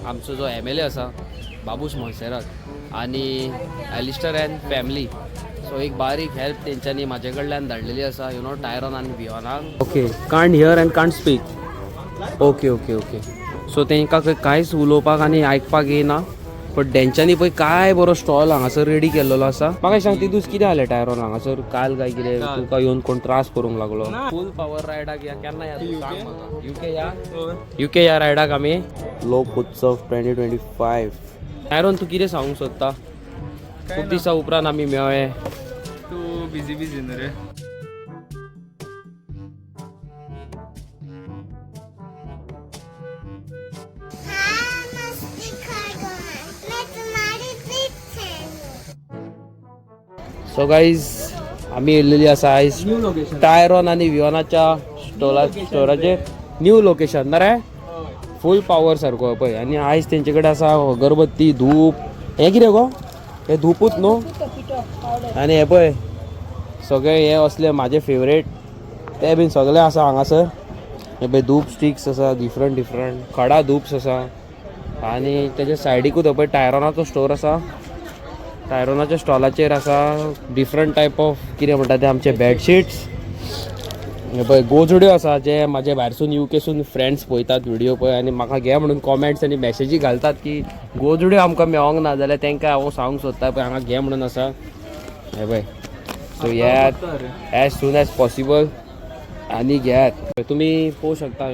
आमचो जो MLA असा बाबूश मोन्सेरात आणि एलिस्टर अँड फॅमिली. सो एक बारीक हेल्प तेंच्यांनी म्हाजे कडल्यान धाडलेली आसा टायरॉन आनी बियोनाक. Okay, can't hear and can't speak. Okay okay okay. So तेंकां कांयच उलोवपाक आनी आयकपाक येना, बट तेंच्यांनी पळय काय बरो स्टॉल हांगासर रेडी केल्लो आसा. म्हाका सांग ती दीस कितें जालें टायरॉन हांगासर काल काय कितें तुका येवन कोण त्रास करूंक लागलो? फूल पावर रायडाक या केन्ना या तूं सांग म्हाका. UK या रायडाक आमी लोक उत्सव 2025. टायरॉन तूं कितें सांगूंक सोदता? खूब दिसा उपरांत आमी मेळ्ळे. तू बिझी न्हू रे. सो गाईज आमी येयलेली आसा आयज टायरॉन आनी वियोनाच्या स्टोराचेर. न्यू लोकेशन ना रे, फूल पावर सारको पळय. आनी आयज तेंचे कडेन आसा अगरबत्ती, धूप. हें कितें गो? हे धूपूच न्हू. आनी हे पळय सगळे हे असले म्हाजे फेवरेट ते बीन सगळे आसा हांगासर. हे पळय धूप स्टिक्स आसा डिफरंट खडा धूप्स आसा. आनी तेच्या सायडीकूच पळय टायरॉनाचो स्टोर आसा. टायरॉनाच्या स्टॉलाचेर आसा डिफरंट टायप ऑफ कितें म्हणटा ते आमचे बेडशीट्स. हे पळय गोजड्यो आसा जे म्हाजे भायरसून UKसून फ्रेंड्स पळयतात व्हिडिओ पळय आनी म्हाका घे म्हणून कॉमेंट्स आनी मॅसेजी घालतात की गोजड्यो आमकां मेळोंक ना, जाल्यार तेंकां हांव सांगूंक सोदता पळय हांगा घे म्हणून आसा. हे पळय सो येयात एज सून एज पॉसिबल आनी घेयात. तुमी पळोवंक शकता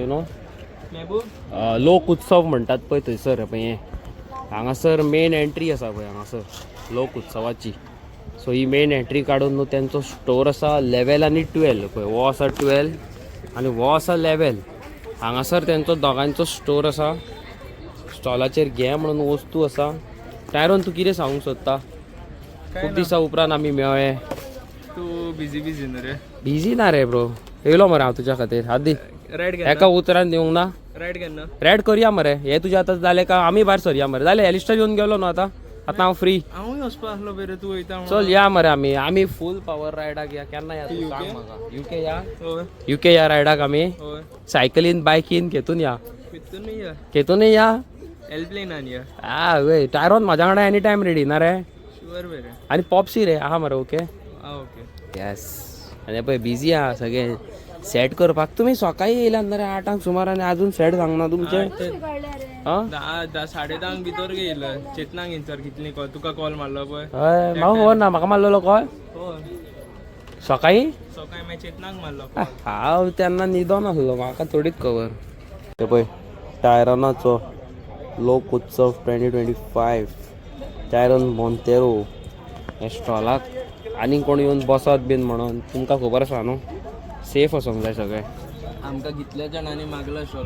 लोक उत्सव म्हणटात पळय थंयसर. पळय हें हांगासर मेन एंट्री आसा पळय हांगासर लोक उत्सवाची. सो ही मेन एंट्री काडून न्हू तेंचो स्टोर आसा 11 आनी 12. पळय हो आसा 12 आनी हो आसा 11. हांगासर तेंचो दोगांचो स्टोर आसा. स्टॉलाचेर घे म्हणून वस्तू आसा. टायरॉन तूं कितें सांगूंक सोदता? खूब दिसा उपरांत आमी मेळ्ळे. तू बिझी न्हू रे. बिझी ना रे ब्रो, येयलो मरे हांव तुज्या खातीर. हादी रायड एका उतरान दिवंक ना. रायड केन्ना? रेड करुया मरे. हे तुजें आतां जालें का आमी भायर सरया मरे. जालें एलिस्टर येवन गेलो न्हू आतां हांव फ्री. हांवूय वचपा आसलो बरे. तू वयता चल या मरे आमी फूल पावर रायडाक या. केन्ना या तूं सांग म्हाका. UK या. UK या रायडाक आमी सायकलीन बायकीन घेतून या. घेतूनय या. एलप्लेनान या. वय टायरॉन म्हाज्या वांगडा एनी टायम रेडी ना रे. शुअर बरे. आनी पॉप्सी रे आहा मरे. Okay okay yes. आनी पळय बिजी आहा सगळे सेट करपाक. तुमी सकाळी येयल्यात ना रे 8 सुमार आनी अजून सेट सांगना तुमचे. 10:30 भितर गेलं. चेतनाक विचार कितली कॉल तुका कॉल मारलो पळय. हय म्हाका खबर ना. म्हाका मारलेलो कॉल सकाळी. मागीर चेतनाक मारलो कॉल. हांव तेन्ना न्हिदोन आसलो. म्हाका थोडीच खबर. ते पळय टायरॉनाचो लोक उत्सव 2025 टायरॉन मोंतेरो हे स्टॉलाक आनी कोण येवन बसत बीन म्हणून तुमकां खबर आसा न्हू. सेफ आसूंक जाय सगळें. आमकां कितल्या जाणांनी मागलो स्टॉल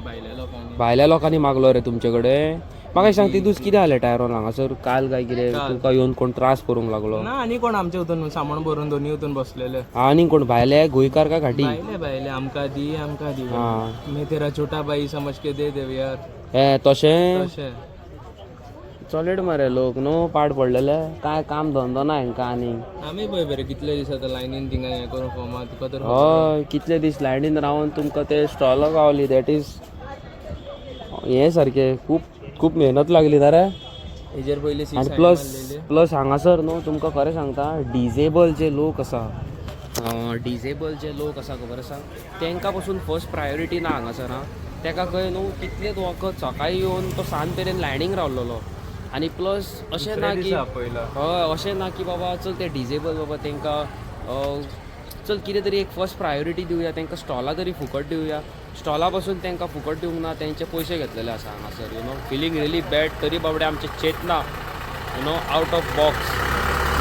भायल्या लोकांनी मागलो रे तुमचे कडेन. म्हाका सांग ती दीस कितें जालें टायरॉन हांगासर काल काय कितें तुका येवन कोण त्रास करूंक लागलो? ना आनी कोण आमचे हितून सामान भरून दोनी हितून बसलेले. आनी कोण भायले गोंयकार काय घाटी? भायले आमकां दी मैं तेरा छोटा भाई समझ के दे यार. हे तशें चलड मरे लोक न्हू पाड पडलेले. काय काम धंदो ना हांकां. आनी आमी पळय बरे कितले दीस आतां लायनीन थिंगा हें करून फॉर्मा तुका तर हय कितले दीस लायनीन रावन तुमकां ते स्टॉलाक गावली. दॅट इज हें सारकें खूब मेहनत लागली ना रे. हेजेर पयली आनी प्लस हांगासर न्हू तुमकां खरें सांगता डिजेबल जे लोक आसा खबर आसा तेंकां पासून फर्स्ट प्रायोरिटी ना हांगासर. तेका खंय न्हू कितलेच वखद सकाळी येवन तो सांज मेरेन लायनीक रावलेलो. आनी प्लस अशें ना की हय अशें ना की बाबा चल ते डिजेबल बाबा तेंकां चल कितें तरी एक फर्स्ट प्रायोरिटी दिवया. तेंकां स्टॉला तरी फुकट दिवया. स्टॉला पासून तेंकां फुकट दिवंक ना. तेंचे पयशे घेतलेले आसा हांगासर. Feeling really bad. तरी बाबडे आमचे Chetna out of box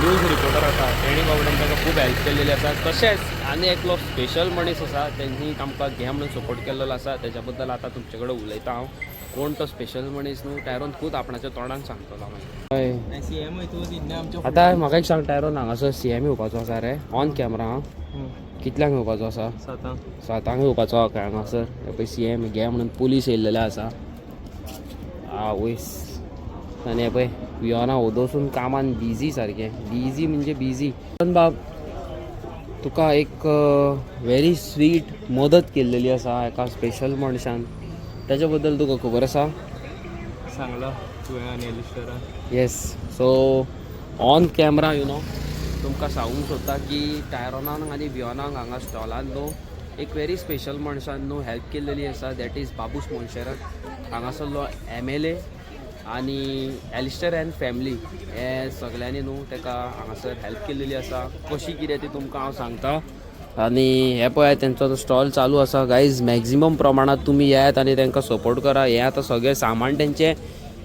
news reporter आसा तेणी बाबड्यान ताका खूब हेल्प केल्लेली आसा. तशेंच आनी एकलो स्पेशल मनीस आसा तेणी आमकां घे म्हणून सपोर्ट केल्लो आसा. तेच्या बद्दल आतां तुमचे कडेन उलयता हांव. कोण तो स्पेशल मनीस न्हू टायरॉन खूब आपणाच्या तोंडान सांगतलो मागीर. हय आतां म्हाका एक सांग टायरॉन हांगासर CM येवपाचो आसा रे ऑन कॅमेरा. कितल्यांक येवपाचो आसा? 7 येवपाचो आसा हांगासर. पळय CM घे म्हणून पुलीस येयल्लेले आसा. वयस. आनी हे पळय वियोना ओदोसून कामान बिजी सारकें. बिजी म्हणजे बिजी. बाब तुका एक व्हेरी स्वीट मदत केल्लेली आसा एका स्पेशल मनशान. त्याच्या बद्दल तुका खबर आसा? सांगला तुवें आनी एलिस्टरा. येस. सो ऑन कॅमरा तुमकां सांगूंक सोदता की टायरोनाक आनी वियोनाक हांगा स्टॉलान एक व्हेरी स्पेशल मनशान हेल्प केल्लेली आसा. That is Babush Monserrate. हांगासरलो MLA आनी एलिस्टर एंड फॅमिली हे सगळ्यांनी ताका हांगासर हेल्प केल्लेली आसा. कशी कितें ती तुमकां हांव सांगता. आनी हे पळय तेंचो स्टॉल चालू आसा. गायज मॅक्झिमम प्रमाणात तुमी येयात आनी तांकां सपोर्ट करा. हें आतां सगळें सामान तेंचें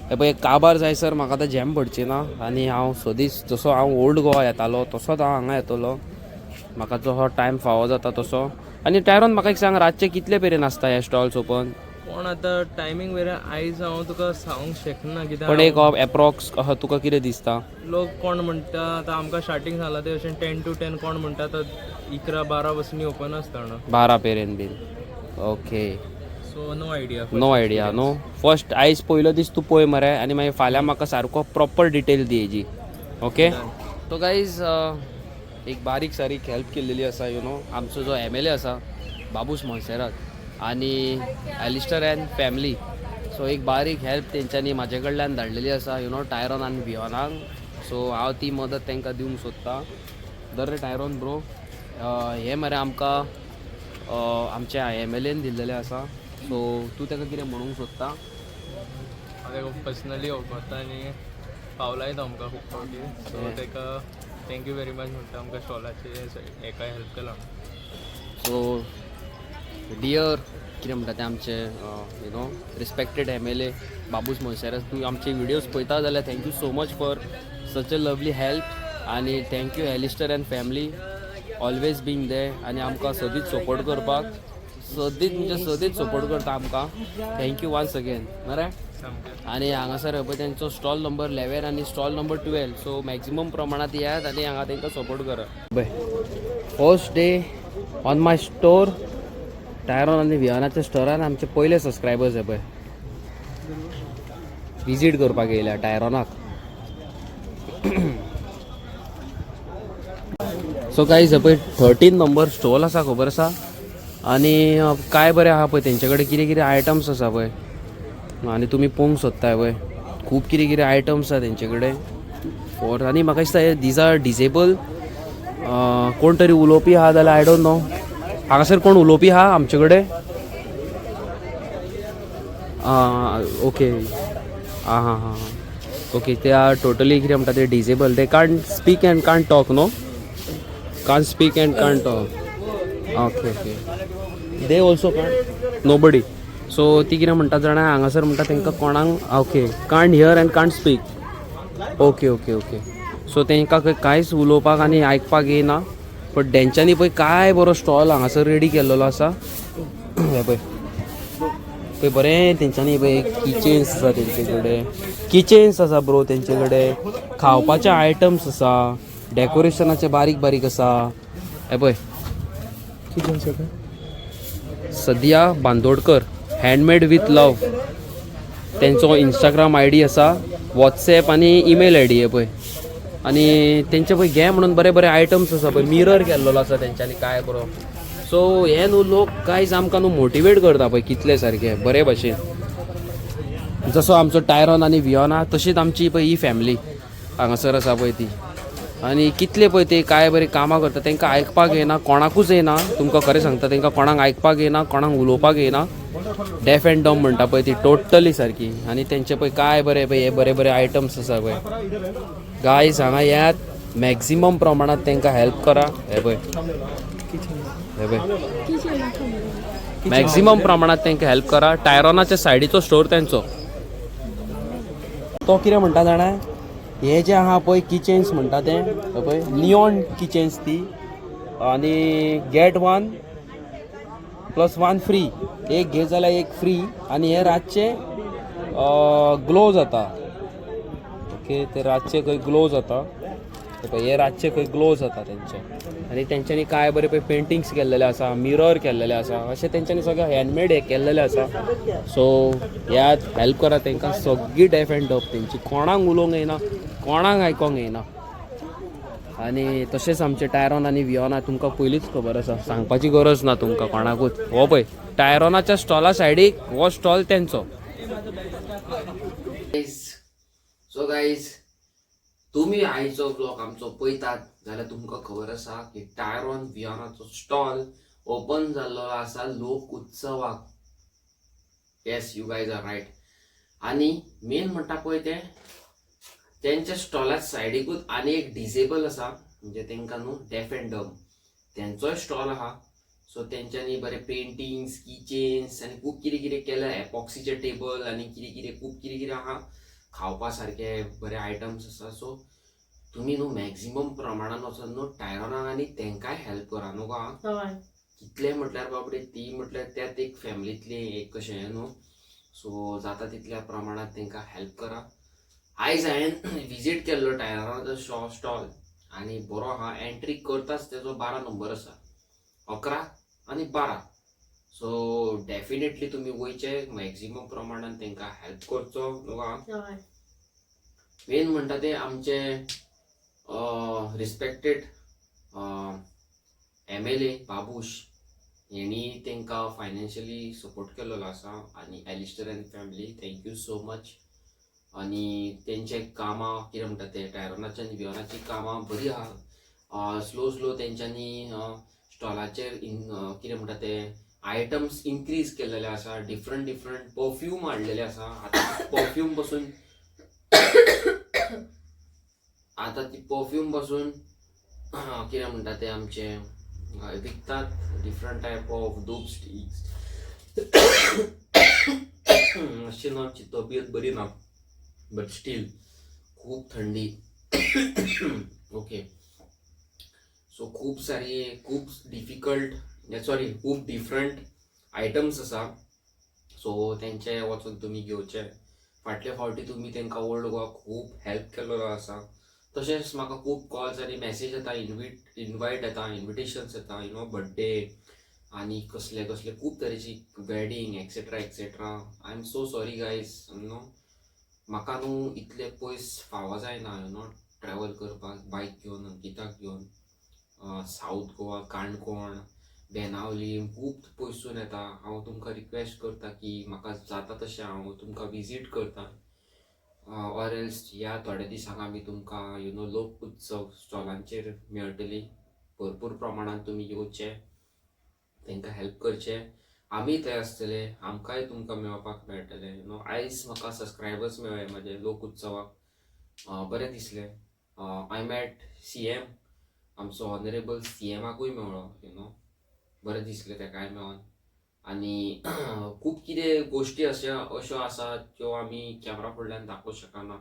हे पळय काबार जायसर म्हाका आतां जॅम पडचें ना. आनी हांव सदींच जसो हांव ओल्ड गोवा येतालो तसोच हांव हांगा येतलो. म्हाका जसो टायम फावो जाता तसो. आनी टायरोन म्हाका एक सांग, रातचे कितले पेरेन आसता हे स्टॉल्स ओपन? पण आतां टायमींग वेरे आयज हांव तुका सांगूंक शकना कित्याक पण एक एप्रॉक्स तुका कितें दिसता? लोक कोण म्हणटा आतां आमकां स्टार्टींग सांगलां ते अशें 10 to 10, कोण म्हणटा तो 11-12 पासून ओपन आसतना 12 पेरेन बीन. Okay. So no idea. No idea no. First आयज पयलो दीस तूं पळय मरे आनी मागीर फाल्यां म्हाका सारको प्रॉपर डिटेल दी हेजी. ओके. तो गायज एक बारीक सारीक हेल्प केल्लेली आसा. आमचो जो MLA आसा बाबूस मोन्सेरात आनी एलिस्टर एंड फॅमिली. सो एक बारीक हेल्प तेंच्यांनी म्हाजे कडल्यान धाडलेली आसा टायरोन आनी वियोनाक. सो हांव ती मदत तांकां दिवंक सोदतां. रे टायरोन ब्रो, हे मरे आमकां आमच्या MLAन दिल्लेलें आसा. सो तूं ताका कितें म्हणूंक सोदता? हांव ताका पर्सनली वळखता आनी पावलाय तो आमकां खूब फावटी. सो ताका थँक्यू वेरी मच म्हणटा आमकां स्टॉलाचे हेका हेल्प केला. सो डियर कितें म्हणटा तें आमचे रिस्पेक्टेड MLA बाबूस मोन्सेरात, तूं आमचे विडियोज पळयता जाल्यार thank you so much for such a lovely help. आनी thank you Alister and family always being there आनी आमकां सदींच सपोर्ट करपाक. सदींच सपोर्ट करता आमकां. थँक्यू वन्स अगेन मरे. आनी हांगासर पळय तेंचो स्टॉल नंबर 11 आनी स्टॉल नंबर 12. सो मॅक्झिमम प्रमाणात येयात आनी हांगा तांकां सपोर्ट करा. पळय first day on my store Tyrone आनी वियोनाच्या स्टोरान आमचे पयले सबस्क्रायबर्स हे पळय विजीट करपाक येयल्या टायरोनाक. सो गायज हे पळय 13 नंबर स्टॉल आसा, खबर आसा. आनी काय बरें आहा पळय तेंचे कडेन कितें कितें आयटम्स आसा पळय. आनी तुमी पळोवंक सोदताय पळय खूब कितें कितें आयटम्स आसा तेंचे कडेन. आनी म्हाका दिसता दीज आर डिजेबल. कोण तरी उलोवपी आहा जाल्यार आय डोंट नो. हांगासर कोण उलोवपी आहा आमचे कडेन? ओके. हां ओके. ते आर टोटली कितें म्हणटा ते disable. They can't speak and can't talk no. Can't speak and can't talk. Okay. They also can't. Nobody. So ती कितें म्हणटा जाणा हांगासर म्हणटा तांकां कोणाक okay can't hear and can't speak. Okay. So तांकां कांयच उलोवपाक आनी आयकपाक येना. बट तेंच्यांनी पळय काय बरो स्टॉल हांगासर रेडी केल्लो आसा. हे पळय बरें तेंच्यांनी पळय किचेन्स आसा तेंचे कडेन. किचेन्स आसा ब्रो तेंचे कडेन. खावपाचे आयटम्स आसा. डेकोरेशनाचे बारीक बारीक आसा. हे पळय सद्या बांदोडकर हँडमेड विथ लव तेंचो इंस्टाग्राम ID आसा. WhatsApp आनी ईमेल ID हे पळय. आनी तेंचे पळय घे म्हणून बरे बरे आयटम्स आसा पळय. मिरर केल्लो आसा तेंच्यांनी काय बरो. सो हे लोक कांयच आमकां मोटिवेट करता पळय कितले सारके बरे भाशेन. जसो आमचो टायरोन आनी वियोना तशीच आमची पळय ही फॅमिली हांगासर आसा पळय ती. आनी कितले पळय ते काय बरे कामां करता. तांकां आयकपाक येना, कोणाकूच येना. तुमकां खरें सांगता तांकां कोणाक आयकपाक येना, कोणाक उलोवपाक येना. डेफ एंड डम म्हणटा पळय ती टोटली सारकी. आनी तेंचे पळय काय बरे पळय हे बरे बरे आयटम्स आसा पळय. गायज हांगा येयात मॅक्झिमम प्रमाणात तांकां हेल्प करा. हे पळय मॅक्झिमम प्रमाणात तांकां हेल्प करा. टायरोनाच्या सायडीचो स्टोर तेंचो. तो कितें म्हणटा जाणा हे जे आहा पळय किचेन्स म्हणटा ते पळय निऑन किचेन्स ती. आनी गेट 1 + 1 फ्री. एक घे जाल्यार एक फ्री. आनी हे रातचे ग्लो जाता. ओके. ते रातचे खंय ग्लो जाता. हे रातचे खंय ग्लो जाता तेंचे. आनी तेंच्यांनी काय बरे पळय पेंटिंग्स केल्लेले आसा, मिरर केल्लेले आसा. अशें तेंच्यांनी सगळें हँडमेड हे केल्लेलें आसा. सो ह्यात हेल्प करा तांकां. सगळी डेफ एंड डफ तेंची. कोणाक उलोवंक येना, कोणाक आयकोंक येना. आनी तशेंच आमचे टायरोन आनी वियोना तुमकां पयलींच खबर आसा, सांगपाची गरज ना तुमकां कोणाकूच. हो पळय टायरोनाच्या स्टॉला सायडीक हो स्टॉल तेंचो. सो गाईज तुम्ही आयचो ब्लॉग आमचो पळयतात जाल्यार तुमकां खबर आसा की टायरॉन वियानाचो स्टॉल ओपन जाल्लो आसा लोक उत्सवाक. Yes, you guys are right. आणि मेन म्हणटा पळय ते त्यांच्या स्टॉलाच्या सायडीकूच आनी एक डिसेबल आसा, म्हणजे तेंकां न्हू डेफ एंड डम, त्यांचोय स्टॉल आहा. सो तेंच्यांनी बरे पेंटिंग्स, किचेन्स आनी खूब कितें कितें केल्या, एपॉक्सीचे टेबल आनी कितें कितें खूब कितें कितें आहा. खावपा सारखे बरे आयटम्स आसा. सो तुम्ही न्हू मॅक्झिमम प्रमाणात वचून न्हू टायरॉनाक आनी तेंकाय हेल्प करा न्हू का. कितले म्हटल्यार बाबडे ती म्हटल्यार त्यात एक फॅमिलीतली एक कशें न्हू. सो जाता तितल्या प्रमाणात तेंकां हेल्प करा. आयज हांवें विजीट केल्लो टायरॉनाचो स्टॉल आनी बरो आहा. एंट्री करताच तेजो 12 नंबर आसा, 11 आनी 12. सो डेफिनेटली तुम्ही वयचे, मॅक्झिमम प्रमाणात तेंकां हेल्प करचो न्हू का. मेन म्हणटा ते आमचे रिस्पेक्टेड MLA बाबूश यांनी तेंकां फायनान्शियली सपोर्ट केल्लो आसा. आनी Alastair and family, thank you so much. आनी तेंचे कामां कितें म्हणटा ते टायरॉनाची आनी वियोनाची कामां बरी आहा. स्लो तेंच्यांनी स्टॉलाचेर कितें म्हणटा ते आयटम्स इन्क्रीज केलेले आसा. डिफरंट परफ्यूम हाडलेले आसा. आता ती परफ्यूम पासून कितें म्हणटा ते आमचे विकतात. डिफरंट टायप ऑफ धूप स्टिक्स. अशी न्हू आमची तब्येत बरी ना, बट स्टील खूप थंडी. ओके. सो खूप डिफरंट आयटम्स आसा. सो तेंचे वचून तुम्ही घेवचे. फाटले फावटी तुम्ही तेंकां ओल्ड गोवा खूब हेल्प केल्लो आसा. तशेंच म्हाका खूब कॉल्स आनी मेसेज येता, इन्वायट येता, इन्विटेशन्स येता, बर्थडे आनी कसले खूब तरेची wedding etcetera. I am so sorry guys. म्हाका न्हू इतले पयस फावो जायना ट्रॅव्हल करपाक बायक घेवन, अंकिताक घेवन. साऊथ गोवा, काणकोण, बेनावली खूब पयसून येता. हांव तुमकां रिक्वेस्ट करता की म्हाका जाता तशें हांव तुमकां विजीट करता. ऑर एल्स ह्या थोड्या दिसांक आमी तुमकां लोक उत्सव स्टॉलांचेर मेळटली. भरपूर प्रमाणात तुमी येवचे, तेंकां हेल्प करचे. आमी थंय आसतले, आमकांय तुमकां मेळपाक मेळटले. आयज म्हाका सबस्क्रायबर्स मेळ्ळे म्हाजे लोक उत्सवाक. बरें दिसलें. आय मॅट CM, आमचो ऑनरेबल CMाकूय मेळ्ळो. बरें दिसलें तेकाय मेळोन. आनी खूब कितें गोश्टी अश्यो आसात ज्यो आमी कॅमेरा फुडल्यान दाखोवंक शकना.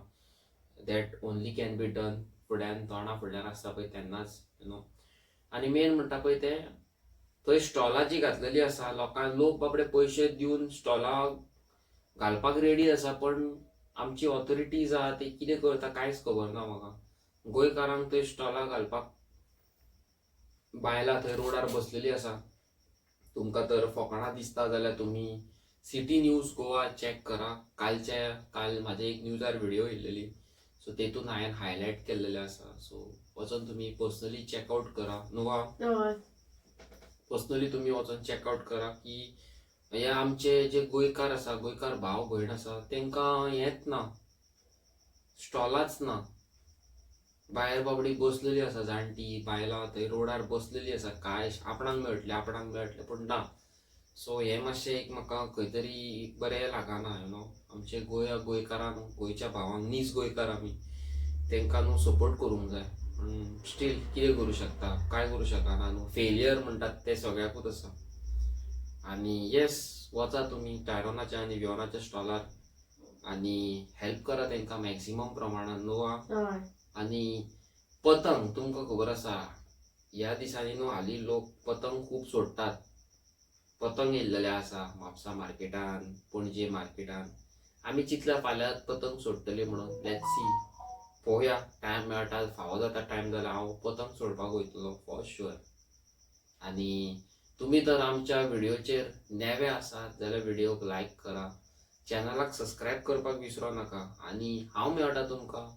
That only can be done फुड्यान, तोंडा फुडल्यान आसता पळय तेन्नाच. आनी मेन म्हणटा पळय ते थंय स्टॉलां जी घातलेली आसा, लोक बाबडे पयशे दिवन स्टॉलां घालपाक रेडी आसा. पण आमची ऑथॉरिटीज आहा ते कितें करता कांयच खबर ना म्हाका. गोंयकारांक थंय स्टॉलां घालपाक बायलां थंय रोडार बसलेली आसा. तुमकां तर फकाणां दिसता जाल्यार तुमी सिटी न्यूज गोवा चॅक करा. काल म्हाजे एक न्यूजार व्हिडिओ येयलेली. सो तेतून हांवें हायलायट केल्लेले आसा. सो वचून तुमी पर्सनली चॅकआउट करा न्हू. पर्सनली तुमी वचून चॅकआउट करा की हे आमचे जे गोंयकार आसा, गोंयकार भाव भयण आसा, तेंकां हेंच ना, स्टॉलाच ना. भायर बाबडी बसलेली आसा, जाणटी बायलां थंय रोडार बसलेली आसा. काय आपणाक मेळटले पूण ना. सो हें मातशें एक म्हाका खंय तरी बरें लागना. आमचे गोंयकारांक, गोंयच्या भावांक, नीज गोंयकार आमी, तेंकां न्हू सपोर्ट करूंक जाय. पूण स्टील कितें करूं शकता, कांय करूं शकना न्हू. फेलियर म्हणटात ते सगळ्याकूच आसा. आनी येस, वचा तुमी टायरॉनाच्या आनी वियोनाच्या स्टॉलार आनी हेल्प करा तेंकां मॅक्झिमम प्रमाणात न्हू. आनी पतंग तुमकां खबर आसा ह्या दिसांनी न्हू हालीं लोक पतंग खूब सोडटात. पतंग येयल्लेले आसा म्हापसा मार्केटान, पणजे मार्केटान. आमी चिंतल्या फाल्यां पतंग सोडटली म्हणून. लेट्स सी, पळोवया. टायम मेळटा, फावो जाता टायम जाल्यार हांव पतंग सोडपाक वयतलो फॉर शुअर. आनी तुमी तर आमच्या व्हिडिओचेर नेवे आसात जाल्यार व्हिडिओक लायक करा, चॅनलाक सबस्क्रायब करपाक विसरो नाका. आनी हांव मेळटा तुमकां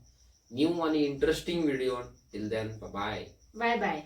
न्यू आनी इंटरेस्टिंग व्हिडिओन. Till then bye bye.